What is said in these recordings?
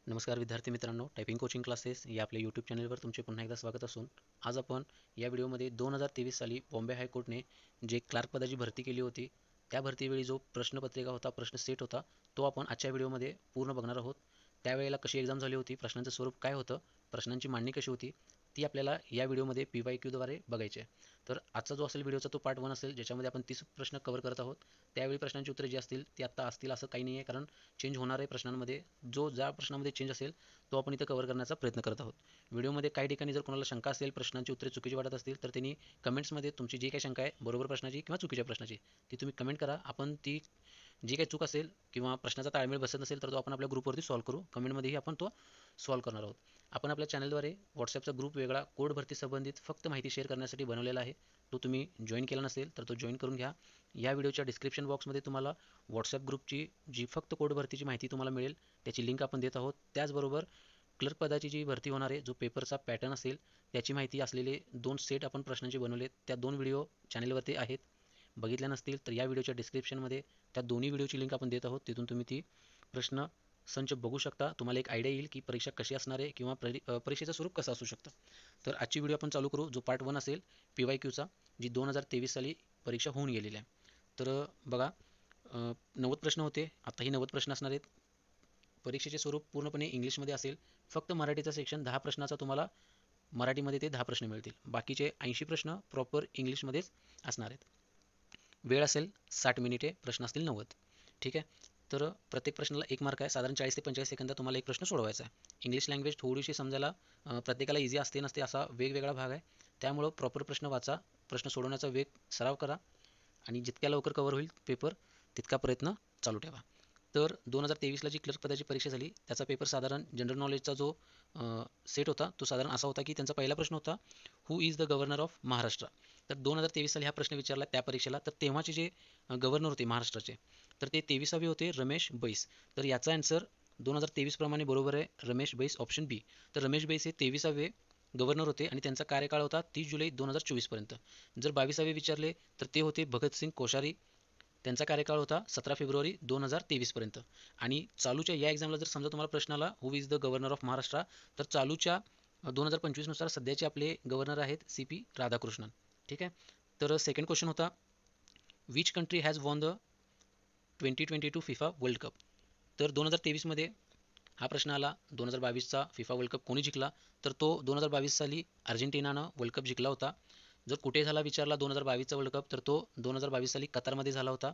नमस्कार विद्यार्थी मित्रांनो, टायपिंग कोचिंग क्लासेस या आपल्या यूट्यूब चॅनलवर तुमचे पुन्हा एकदा स्वागत असून आज आपण या व्हिडिओमध्ये 2023 साली बॉम्बे हायकोर्टने जे क्लार्क पदाची भरती केली होती त्या भरतीवेळी जो प्रश्नपत्रिका होता, प्रश्न सेट होता, तो आपण आजच्या व्हिडिओमध्ये पूर्ण बघणार आहोत. त्यावेळेला कशी एक्झाम झाली होती, प्रश्नांचं स्वरूप काय होतं, प्रश्नांची मांडणी कशी होती, ती आपल्याला या व्हिडिओमध्ये PYQ द्वारे बघायची आहे. तर आजचा जो असेल व्हिडिओचा तो पार्ट 1 असेल, ज्याच्यामध्ये आपण 30 प्रश्न कव्हर करत आहोत. त्यावेळी प्रश्नांची उत्तरे जी असतील ती आत्ता असतील असं काही नाही आहे, कारण चेंज होणार आहे प्रश्नांमध्ये. ज्या प्रश्नामध्ये चेंज असेल तो आपण इथं कव्हर करण्याचा प्रयत्न करत आहोत. व्हिडिओमध्ये काही ठिकाणी जर कोणाला शंका असेल, प्रश्नांची उत्तरे चुकीची वाटत असतील, तर त्यांनी कमेंट्समध्ये तुमची जी काही शंका आहे, बरोबर प्रश्नाची किंवा चुकीच्या प्रश्नाची, ती तुम्ही कमेंट करा. आपण ती जी काही चूक असेल किंवा प्रश्नाचा ताळमेळ बसत नसेल तर तो आपण आपल्या ग्रुपवरती सॉल्व्ह करू. कमेंटमध्येही आपण तो सॉल्व्ह करणार आहोत. आपण आपल्या चॅनलद्वारे व्हॉट्सॲपचा ग्रुप वेगळा कोड भरती संबंधित फक्त माहिती शेअर करण्यासाठी बनवलेला आहे. तो तुम्ही जॉईन केला नसेल तर तो जॉईन करून घ्या. या व्हिडिओच्या डिस्क्रिप्शन बॉक्समध्ये तुम्हाला व्हॉट्सॲप ग्रुपची जी फक्त कोड भरतीची माहिती तुम्हाला मिळेल त्याची लिंक आपण देत आहोत. त्याचबरोबर क्लर्क पदाची जी भरती होणार आहे, जो पेपरचा पॅटर्न असेल त्याची माहिती असलेले 2 सेट आपण प्रश्नांचे बनवलेत. त्या 2 व्हिडिओ चॅनलवरती आहेत. बघितल्या नसतील तर या व्हिडिओच्या डिस्क्रिप्शनमध्ये त्या दोन्ही व्हिडिओची लिंक आपण देत आहोत. तिथून तुम्ही ती प्रश्न संच बघू शकता. तुम्हाला एक आयडिया येईल की परीक्षा कशी असणार आहे किंवा परीक्षेचं स्वरूप कसं असू शकतं. तर आजची व्हिडिओ आपण चालू करू, जो पार्ट 1 असेल PYQचा, जी 2023 साली परीक्षा होऊन गेलेली आहे. तर बघा, 90 प्रश्न होते. आताही 90 प्रश्न असणार आहेत. परीक्षेचे स्वरूप पूर्णपणे इंग्लिशमध्ये असेल. फक्त मराठीचा सेक्शन 10 प्रश्नाचा तुम्हाला मराठीमध्ये ते 10 प्रश्न मिळतील. बाकीचे 80 प्रश्न प्रॉपर इंग्लिशमध्येच असणार आहेत. वेळ असेल 60 मिनिटे, प्रश्न असतील 90. ठीक आहे. तर प्रत्येक प्रश्नाला 1 मार्क आहे. साधारण 40 ते 45 सेकंदात तुम्हाला एक प्रश्न सोडवायचा आहे. इंग्लिश लँग्वेज थोडीशी समजायला प्रत्येकाला इझी असते नसते असा वेगवेगळा भाग आहे. त्यामुळं प्रॉपर प्रश्न वाचा, प्रश्न सोडवण्याचा वेग सराव करा आणि जितक्या लवकर कव्हर होईल पेपर तितका प्रयत्न चालू ठेवा. तर 2023ला जी क्लर्क पदाची परीक्षा झाली त्याचा पेपर साधारण जनरल नॉलेजचा जो सेट होता तो साधारण असा होता की त्यांचा पहिला प्रश्न होता, who is the governor of Maharashtra. तर 2023 साली हा प्रश्न विचारला त्या परीक्षेला. तर तेव्हाचे जे गव्हर्नर होते महाराष्ट्राचे, तर ते 23वे होते रमेश बैस. तर याचा आन्सर 2023 प्रमाणे बरोबर आहे, रमेश बैस, ऑप्शन बी. तर रमेश बैस हे 23वे गव्हर्नर होते आणि त्यांचा कार्यकाळ होता 30 जुलै 2024 पर्यंत. जर 22वे विचारले तर ते होते भगतसिंग कोश्यारी. त्यांचा कार्यकाळ होता 17 फेब्रुवारी 2023 पर्यंत. आणि चालूच्या या एक्झामला जर समजा तुम्हाला प्रश्न आला who is the governor of Maharashtra, तर चालूच्या 2025 नुसार सध्याचे आपले गव्हर्नर आहेत CP राधाकृष्णन. ठीक आहे. तर सेकंड क्वेश्चन होता, which country has won the 2022 FIFA world cup. तर 2023मध्ये हा प्रश्न आला. 2022चा फिफा वर्ल्ड कप कोणी जिंकला, तर तो 2022 साली अर्जेंटिनानं वर्ल्ड कप जिंकला होता. जर कुठे झाला विचारला 2022चा वर्ल्ड कप, तर तो 2022 साली कतारमध्ये झाला होता.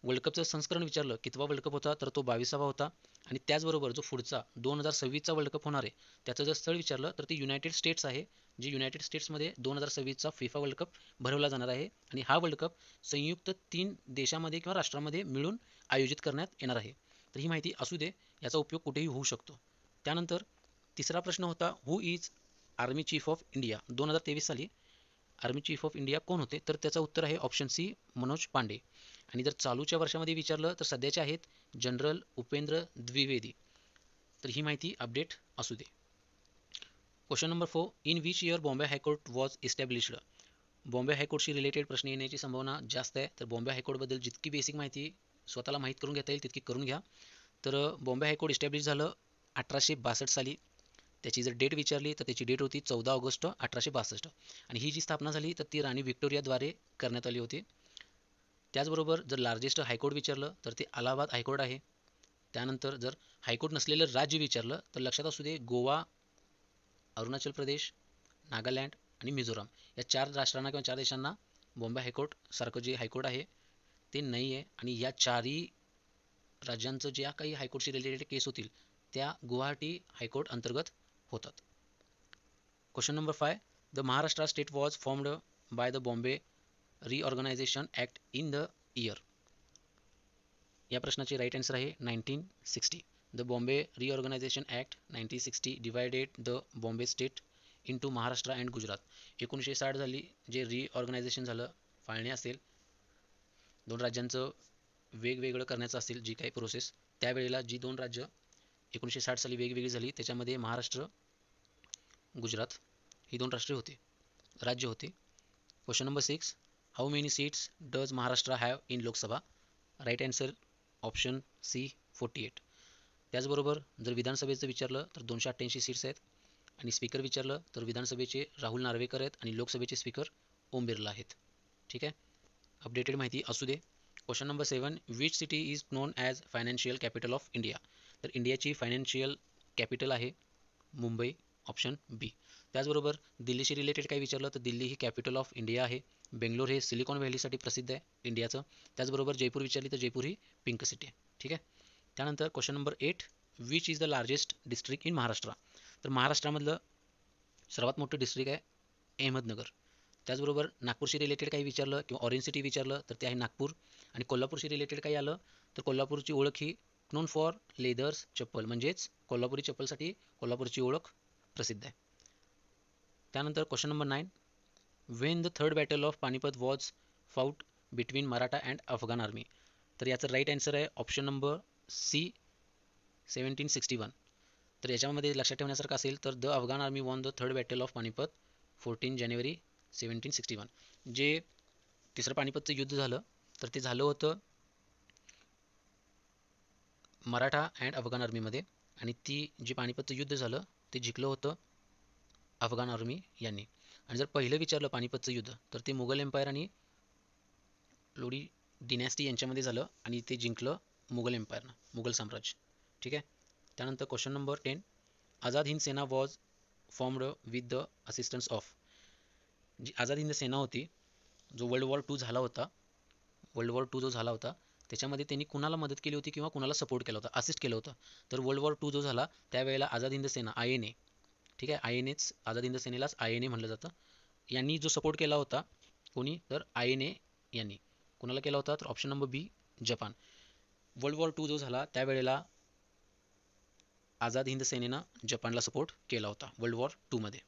वर्ल्ड कपचं संस्करण विचारलं कितवा वर्ल्ड कप होता, तर तो 22वा होता. आणि त्याचबरोबर जो पुढचा 2026चा वर्ल्ड कप होणार आहे त्याचं जर स्थळ विचारलं तर ते युनायटेड स्टेट्स आहे. जे युनायटेड स्टेट्समध्ये 2026चा फिफा वर्ल्ड कप भरवला जाणार आहे. आणि हा वर्ल्ड कप संयुक्त 3 देशामध्ये किंवा राष्ट्रामध्ये मिळून आयोजित करण्यात येणार आहे. तर ही माहिती असू दे, याचा उपयोग कुठेही होऊ शकतो. त्यानंतर तिसरा प्रश्न होता, who is army chief of India. 2023 साली आर्मी चीफ ऑफ इंडिया कोण होते, तर त्याचं उत्तर आहे ऑप्शन सी, मनोज पांडे. आणि जर चालूच्या वर्षामध्ये विचारलं तर सध्याचे आहेत जनरल उपेंद्र द्विवेदी. तर ही माहिती अपडेट असू दे. Question number 4, in which year Bombay high court was established. Bombay हायकोर्टशी रिलेटेड प्रश्न येण्याची संभावना जास्त आहे. तर बॉम्बे हायकोर्टबद्दल जितकी बेसिक माहिती स्वतःला माहीत करून घेता येईल तितकी करून घ्या. तर बॉम्बे हायकोर्ट इस्टॅब्लिश झालं 1862 साली. त्याची जर डेट विचारली तर त्याची डेट होती 14 ऑगस्ट 1862. आणि ही जी स्थापना झाली तर ती राणी व्हिक्टोरियाद्वारे करण्यात आली होती. त्याचबरोबर जर लार्जेस्ट हायकोर्ट विचारलं तर ते अलाहाबाद हायकोर्ट आहे. त्यानंतर जर हायकोर्ट नसलेलं राज्य विचारलं तर लक्षात असू दे, गोवा, अरुणाचल प्रदेश, नागालँड आणि मिझोराम या 4 राष्ट्रांना किंवा 4 देशांना बॉम्बे हायकोर्ट सारखं जे हायकोर्ट आहे ते नाही आहे. आणि या 4ही राज्यांचं ज्या काही हायकोर्टशी रिलेटेड केस होतील त्या गुवाहाटी हायकोर्ट अंतर्गत होतात. Question number 5, the Maharashtra state was formed by the Bombay reorganisation act in the year. या प्रश्नाचे राईट आन्सर आहे 1960. The Bombay reorganisation act 1960 divided the Bombay state into Maharashtra and Gujarat. 1960 झाली जे रिऑर्गनायझेशन झालं, फाळणी असेल, 2 राज्यांचं वेगवेगळं करण्याचं असेल जी काही प्रोसेस, त्यावेळेला जी 2 राज्य 1960 साली वेगवेगळी झाली त्याच्यामध्ये महाराष्ट्र, गुजरात ही 2 राज्य होते. Question number 6, how many seats does Maharashtra have in Lok Sabha. Right answer option C, 48. त्याचबरोबर जर विधानसभेचं विचारलं तर 288 सीट्स आहेत आणि स्पीकर विचारलं तर विधानसभेचे राहुल नार्वेकर आहेत आणि लोकसभेचे स्पीकर ओम बिर्ला आहेत. ठीक आहे, अपडेटेड माहिती असू दे. Question number 7, which city is known as financial capital of India? तर इंडियाची फायनान्शियल कॅपिटल आहे मुंबई, ऑप्शन बी. त्याचबरोबर दिल्लीशी रिलेटेड काही विचारलं तर दिल्ली ही कॅपिटल ऑफ इंडिया आहे. बेंगलोर हे सिलिकॉन व्हॅलीसाठी प्रसिद्ध आहे इंडियाचं. त्याचबरोबर जयपूर विचारली तर जयपूर ही पिंक सिटी आहे. ठीक आहे. त्यानंतर question number 8, which is the largest district in Maharashtra? तर महाराष्ट्रामधलं सर्वात मोठं डिस्ट्रिक्ट आहे अहमदनगर. त्याचबरोबर नागपूरशी रिलेटेड काही विचारलं किंवा ऑरेंज सिटी विचारलं तर ते आहे नागपूर. आणि कोल्हापूरशी रिलेटेड काही आलं तर कोल्हापूरची ओळख ही नोन फॉर लेदर्स चप्पल, म्हणजेच कोल्हापुरी चप्पलसाठी कोल्हापूरची ओळख प्रसिद्ध आहे. त्यानंतर question number 9, Wien the third battle of Panipat was fought between Maratha and Afghan army? तर याचं राईट आन्सर आहे ऑप्शन नंबर सी, 1761. तर याच्यामध्ये लक्षात ठेवण्यासारखं असेल तर the Afghan army won the third battle of Panipat 14 जानेवारी 1761. जे तिसरं पानिपतचं युद्ध झालं तर ते झालं होतं मराठा अँड अफगाण आर्मीमध्ये आणि ती जी पानिपतचं युद्ध झालं ते जिंकलं होतं अफगाण आर्मी यांनी. आणि जर पहिलं विचारलं पानिपतचं युद्ध तर ते मुघल एम्पायर आणि लोडी डिनॅस्टी यांच्यामध्ये झालं आणि ते जिंकलं मुघल एम्पायरनं, मुघल साम्राज्य. ठीक आहे. त्यानंतर question number 10, Azad Hind Sena was formed with the assistance of? जी आझाद हिंद सेना होती, जो वर्ल्ड वॉर 2 झाला होता, वर्ल्ड वॉर 2 जो झाला होता त्याच्यामध्ये त्यांनी कुणाला मदत केली होती किंवा कुणाला सपोर्ट केला होता, असिस्ट केलं होतं? तर वर्ल्ड वॉर 2 जो झाला त्यावेळेला आझाद हिंद सेना INA, ठीक आहे, INAच आझाद हिंद सेनेलाच INA म्हणलं जातं, यांनी जो सपोर्ट केला होता कोणी तर INA यांनी. कुणाला केला होता तर ऑप्शन नंबर बी, जपान. वर्ल्ड वॉर 2 जो झाला त्यावेळेला आझाद हिंद सेनेनं जपानला सपोर्ट केला होता वर्ल्ड वॉर 2 मध्ये.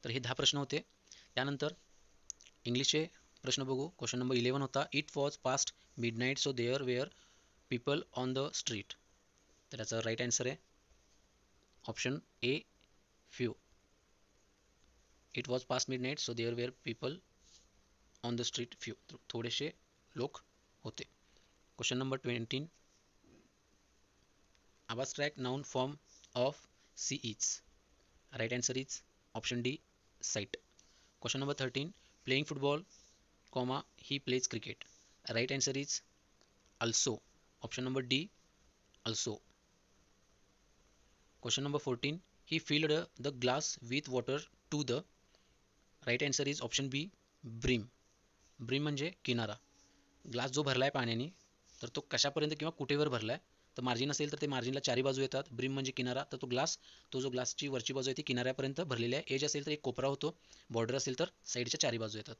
तर हे 10 प्रश्न होते. त्यानंतर इंग्लिशचे प्रश्न बघू. क्वेश्चन नंबर 11 होता, it was past midnight so there were people on the street? तर याचा राईट आन्सर आहे option A, few. It was past midnight so there were people on the street few. थोडेसे लोक होते. Question number 20, abstract noun form of sea is? Right answer is option D, sight. Question number 13, playing football, comma, he plays cricket. Right answer is also, option number D, also. Question number 14, he filled the glass with water to the? Right answer is option B, brim. Brim म्हणजे किनारा. Glass जो भरलाय पाण्याने तर तो कशापर्यंत किंवा कुठेवर भरलाय? तर मार्जिन असेल तर ते मार्जिनला चारी बाजू येतात. ब्रिम म्हणजे किनारा, तर तो ग्लास, तो जो ग्लासची वरची बाजू आहे ती किनाऱ्यापर्यंत भरलेली आहे. एज असेल तर एक कोपरा होतो, बॉर्डर असेल तर साईडच्या चारी बाजू येतात.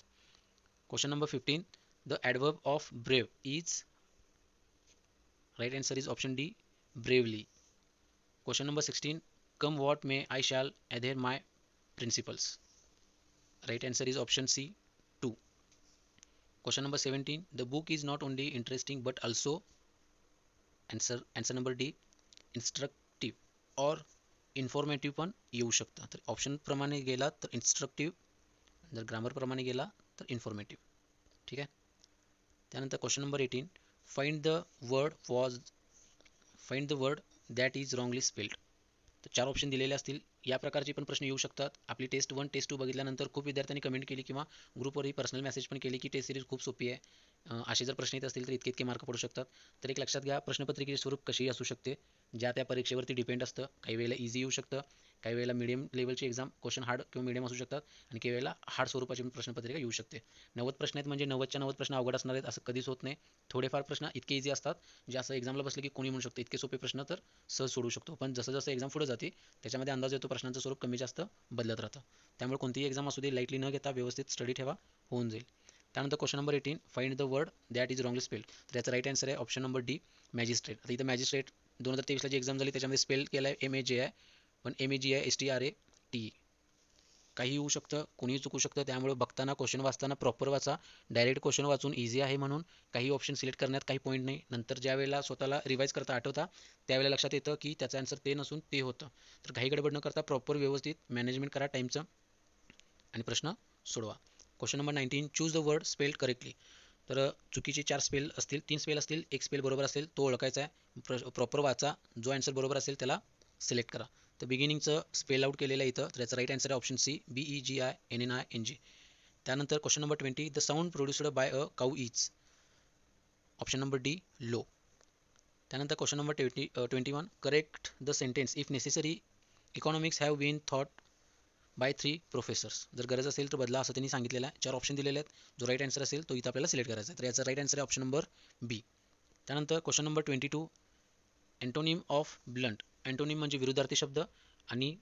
Question number 15, the adverb of brave is? Right answer is option D, bravely. Question number 16, come what may I shall adhere my principles? Right answer is option C, 2. Question number 17, the book is not only interesting but also, answer number D, instructive or informative पण येऊ शकतं. तर option प्रमाणे गेला तर इन्स्ट्रक्टिव्ह, जर grammar प्रमाणे गेला तर इन्फॉर्मेटिव्ह. ठीक आहे. त्यानंतर question number 18, find the word that is wrongly spelled. तर 4 ऑप्शन दिलेले असतील. या प्रकारचे पण प्रश्न येऊ शकतात. आपली टेस्ट 1 टेस्ट 2 बघितल्यानंतर खूप विद्यार्थ्यांनी कमेंट केली किंवा ग्रुपवरही पर्सनल मेसेज पण केली की टेस्ट सिरीज खूप सोपी आहे, असे जर प्रश्न येत असतील तर इतके मार्क पडू शकतात. तर एक लक्षात घ्या, प्रश्नपत्रिकेचे स्वरूप कशीही असू शकते, ज्या त्या परीक्षेवरती डिपेंड असतं. काही वेळेला इझी येऊ शकतं, काही वेळेला मीडियम लेवलची एक्झाम क्वेश्चन हार्ड किंवा मीडियम असू शकतात आणि काही वेळेला हार्ड स्वरूपाची प्रश्नपत्रिका येऊ शकते. 90 प्रश्न आहेत म्हणजे 90च्या 90 प्रश्न अवघड असणार आहेत असं कधीच होत नाही. थोडेफार प्रश्न इतके इझी असतात जे असं एक्झामला बसले की कोणी म्हणू शकतो इतके सोपे प्रश्न तर सहज सोडू शकतो. पण जसं जसं एक्झाम पुढे जाते त्याच्यामध्ये अंदाज येतो, प्रश्नांचं स्वरूप कमी जास्त बदलत राहतं. त्यामुळे कोणतीही एक्झाम असू दे लाईटली न घेता व्यवस्थित स्टडी ठेवा, होऊन जाईल. त्यानंतर question number 18, find the word that is wrongly spelled. तर याचा राईट आन्सर आहे ऑप्शन नंबर डी, मॅजिस्ट्रेट. आता इथं मॅजिस्ट्रेट 2023ला जी एक्झाम झाली त्याच्यामध्ये स्पेल केला आहे MAJ आहे, पण MAG आहे STRATE. काही होऊ शकतं, कोणीही चुकू शकतं. त्यामुळे बघताना क्वेश्चन वाचताना प्रॉपर वाचा. डायरेक्ट क्वेश्चन वाचून इझी आहे म्हणून काही ऑप्शन सिलेक्ट करण्यात काही पॉईंट नाही. नंतर ज्या वेळेला स्वतःला रिवाईज करता आठवता त्यावेळेला लक्षात येतं की त्याचं आन्सर ते नसून ते होतं. तर काही गडबड न करता प्रॉपर व्यवस्थित मॅनेजमेंट करा टाईमचं आणि प्रश्न सोडवा. Question number 19, choose the word spelled correctly. तर चुकीचे 4 स्पेल असतील, 3 स्पेल असतील, एक स्पेल बरोबर असेल तो ओळखायचा आहे, प्रॉपर वाचा, जो आन्सर बरोबर असेल त्याला सिलेक्ट करा. तर बिगिनिंगचं स्पेल आउट केलेलं आहे इथं, तर याचा राईट आन्सर आहे ऑप्शन सी, BEGINNING. त्यानंतर question number 20, the sound produced by a cow is, option number D low. त्यानंतर question number 21, correct the sentence if necessary, economics have been thought by 3 professors. जर गरज असेल तर बदला असं त्यांनी सांगितलेलं आहे. 4 ऑप्शन दिलेले आहेत, जो राईट आन्सर असेल तो इथं आपल्याला सिलेक्ट करायचा आहे. तर याचा राईट आन्सर आहे ऑप्शन नंबर बी. त्यानंतर question number 22, antonym of blunt. Antonym म्हणजे विरुद्धार्थी शब्द आणि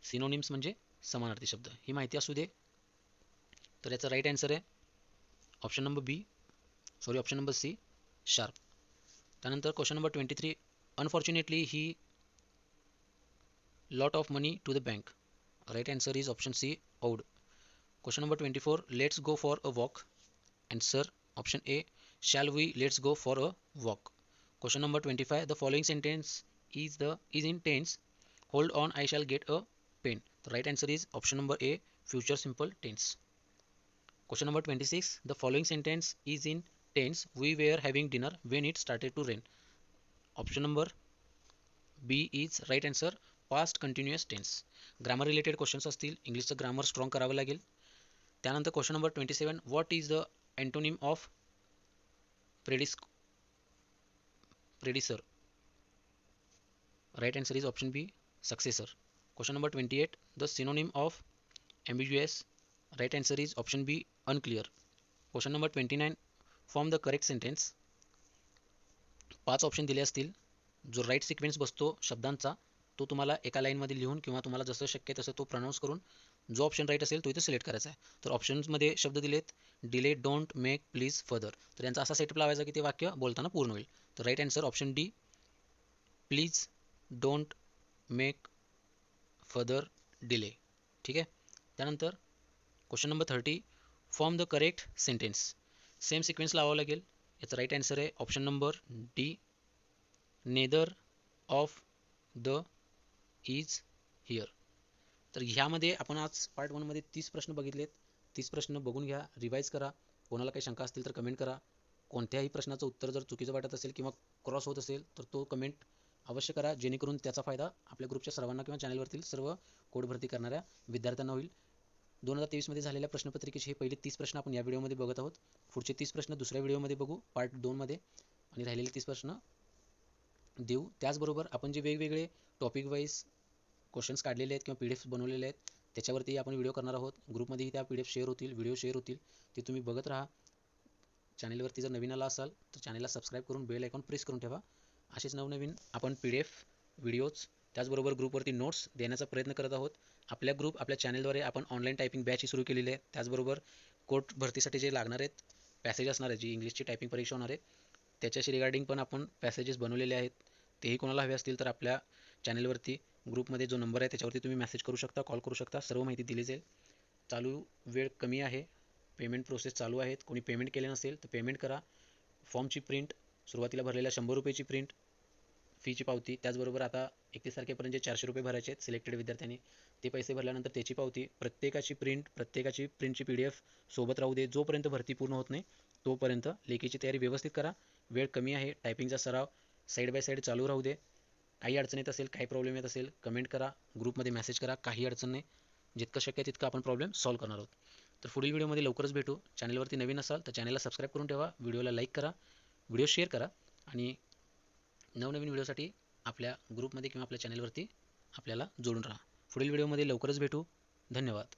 सिनोनिम्स म्हणजे समानार्थी शब्द. ही माहिती असू दे. तर याचा राईट आन्सर आहे ऑप्शन नंबर सी, शार्प. त्यानंतर question number 23, unfortunately he lot of money to the bank. Right answer is option C, owed. Question number 24, let's go for a walk. Answer option A, shall we let's go for a walk. Question number 25, the following sentence is in tense, hold on I shall get a pen. The right answer is option number A, future simple tense. Question number 26, the following sentence is in tense, we were having dinner when it started to rain. Option number B is right answer, past continuous tense. Grammar related questions असतील, इंग्लिशचं grammar strong करावं लागेल. त्यानंतर question number 27, what is the antonym of predecessor. Right answer is option B, successor. Question number 28, the synonym of ambiguous. Right answer is option B, unclear. Question number 29, form the correct sentence. 5 option दिले असतील, जो right sequence बसतो शब्दांचा तो तुम्हाला एका लाईनमध्ये लिहून किंवा तुम्हाला जसं शक्य तसं तो प्रनाऊन्स करून जो ऑप्शन राईट असेल तो इथे सिलेक्ट करायचा आहे. तर ऑप्शन्समध्ये शब्द दिलेत, delay, don't, make, please, further. तर यांचा असा सेटअप लावायचा की ते वाक्य बोलताना पूर्ण होईल. तर right answer option D, please, don't, make, further, delay. ठीक आहे. त्यानंतर question number 30, form the correct sentence. Same sequence लावावं लागेल. याचा राईट आन्सर आहे option number D, neither of the is here. तर ह्यामध्ये आपण आज पार्ट 1 मध्ये 30 प्रश्न बघितलेत. 30 प्रश्न बघून घ्या, रिवाईज करा. कोणाला काही शंका असतील तर कमेंट करा. कोणत्याही प्रश्नाचं उत्तर जर चुकीचं वाटत असेल किंवा क्रॉस होत असेल तर तो कमेंट अवश्य करा, जेणेकरून त्याचा फायदा आपल्या ग्रुपच्या सर्वांना किंवा चॅनलवरतील सर्व कोड भरती करणाऱ्या विद्यार्थ्यांना होईल. 2023 मध्ये झालेल्या प्रश्नपत्रिकेचे हे पहिले 30 प्रश्न आपण या व्हिडिओमध्ये बघत आहोत. पुढचे 30 प्रश्न दुसऱ्या व्हिडिओमध्ये बघू, पार्ट 2 मध्ये, आणि राहिलेले 30 प्रश्न देऊ. त्याचबरोबर आपण जे वेगवेगळे टॉपिक वाईज क्वेश्चन्स काढलेले आहेत किंवा PDF बनवलेले आहेत त्याच्यावरती आपण व्हिडिओ करणार आहोत. ग्रुपमध्येही त्या PDF शेअर होतील, व्हिडिओ शेअर होतील, ते तुम्ही बघत राहा. चॅनलवरती जर नवीन आला असाल तर चॅनलला सबस्क्राईब करून बेल आयकॉन प्रेस करून ठेवा. असेच नवनवीन आपण PDF, व्हिडिओज, त्याचबरोबर ग्रुपवरती नोट्स देण्याचा प्रयत्न करत आहोत. आपल्या चॅनलद्वारे आपण ऑनलाईन टायपिंग बॅच सुरू केलेली आहे. त्याचबरोबर कोर्ट भरतीसाठी जे लागणार आहेत पॅसेज असणार आहे, जी इंग्लिशची टायपिंग परीक्षा होणार आहे त्याच्याशी रिगार्डिंग पण आपण पॅसेजेस बनवलेले आहेत. तेही कोणाला हवे असतील तर आपल्या चॅनलवरती ग्रुपमध्ये जो नंबर आहे त्याच्यावरती तुम्ही मेसेज करू शकता, कॉल करू शकता, सर्व माहिती दिली जाईल. चालू वेळ कमी आहे, पेमेंट प्रोसेस चालू आहेत. कोणी पेमेंट केले नसेल तर पेमेंट करा. फॉर्मची प्रिंट, सुरुवातीला भरलेल्या 100 रुपयाची प्रिंट, फीची पावती, त्याचबरोबर आता 31 तारखेपर्यंत जे 400 रुपये भरायचे आहेत सिलेक्टेड विद्यार्थ्यांनी, ते पैसे भरल्यानंतर त्याची पावती, प्रत्येकाची प्रिंटची PDF सोबत राहू दे. जोपर्यंत भरती पूर्ण होत नाही तोपर्यंत लेखीची तयारी व्यवस्थित करा. वेळ कमी आहे, टायपिंगचा सराव साईड बाय साईड चालू राहू दे. काही अडचण येत असेल, काही प्रॉब्लेम येत असेल, कमेंट करा, ग्रुपमध्ये मेसेज करा. काही अडचण नाही, जितकं शक्य आहे तितकं आपण प्रॉब्लेम सॉल्व्ह करणार आहोत. तर पुढील व्हिडिओमध्ये लवकरच भेटू. चॅनलवरती नवीन असाल तर चॅनलला सबस्क्राईब करून ठेवा, व्हिडिओला लाईक करा, व्हिडिओ शेअर करा, आणि नवनवीन व्हिडिओसाठी आपल्या ग्रुपमध्ये किंवा आपल्या चॅनलवरती आपल्याला जोडून राहा. पुढील व्हिडिओमध्ये लवकरच भेटू. धन्यवाद.